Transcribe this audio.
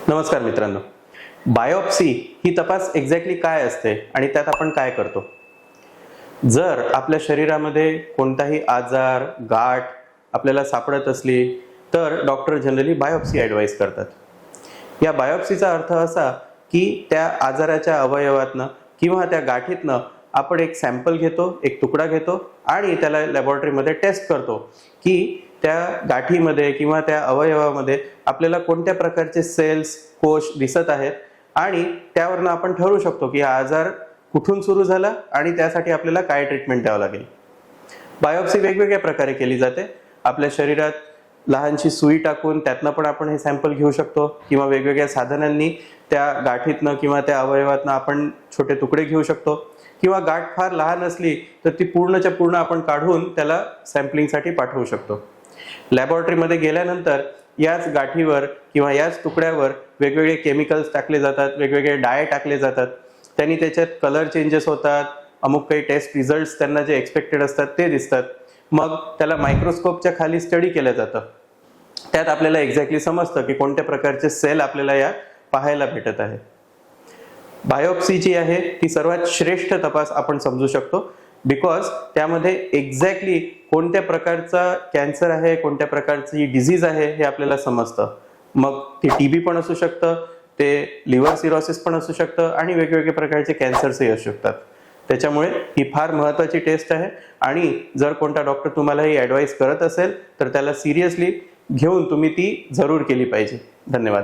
नमस्कार मित्रांनो, बायोप्सी ही तपास एक्झॅक्टली काय असते आणि त्यात आपण काय करतो? जर आपल्या शरीरामध्ये कोणताही आजार, गाठ आपल्याला सापडत असली तर डॉक्टर जनरली बायोप्सी ॲडवाइस करतात. या बायोप्सीचा अर्थ असा की त्या आजाराच्या अवयवातनं किंवा त्या गाठीतनं आपण एक सॅम्पल घेतो, एक तुकडा घेतो आणि त्याला लॅबोरेटरीमध्ये टेस्ट करतो की त्या गाठीमध्ये किंवा त्या अवयवामध्ये आपल्याला कोणत्या प्रकारचे सेल्स, कोश दिसत आहेत आणि त्यावरनं आपण ठरवू शकतो की हा आजार कुठून सुरू झाला आणि त्यासाठी आपल्याला काय ट्रीटमेंट द्यावं लागेल. बायोप्सी वेगवेगळ्या प्रकारे केली जाते. आपल्या शरीरात लहानशी सुई टाकून त्यातनं पण आपण हे सॅम्पल घेऊ शकतो किंवा वेगवेगळ्या साधनांनी त्या गाठीतनं किंवा त्या अवयवातनं आपण छोटे तुकडे घेऊ शकतो किंवा गाठ फार लहान असली तर ती पूर्णच्या पूर्ण आपण काढून त्याला सॅम्पलिंगसाठी पाठवू शकतो. लॅबोरेटरीमध्ये गेल्यानंतर याच गाठीवर किंवा याच तुकड्यावर वेगवेगळे केमिकल्स टाकले जातात, वेगवेगळे डाय टाकले जातात. त्यांनी त्याच्यात कलर चेंजेस होतात, अमुक काही टेस्ट रिझल्ट्स त्यांना जे एक्सपेक्टेड असतात ते दिसतात. मग त्याला मायक्रोस्कोपच्या खाली स्टडी केलं जातं. त्यात आपल्याला एक्झॅक्टली समजतं की कोणत्या प्रकारचे सेल आपल्याला या पाहायला भेटत आहे. बायोप्सी जी आहे ती सर्वात श्रेष्ठ तपास आपण समजू शकतो, बिकॉज त्यामध्ये एक्झॅक्टली कोणत्या प्रकारचा कॅन्सर आहे, कोणत्या प्रकारची डिझीज आहे हे आपल्याला समजतं. मग ती टीबी पण असू शकतं, ते लिव्हर सिरोसिस पण असू शकतं आणि वेगवेगळे प्रकारचे कॅन्सर्सही असू शकतात. त्याच्यामुळे ही फार महत्त्वाची टेस्ट आहे आणि जर कोणता डॉक्टर तुम्हाला ही ॲडवाइस करत असेल तर त्याला सिरियसली घेऊन तुम्ही ती जरूर केली पाहिजे. धन्यवाद.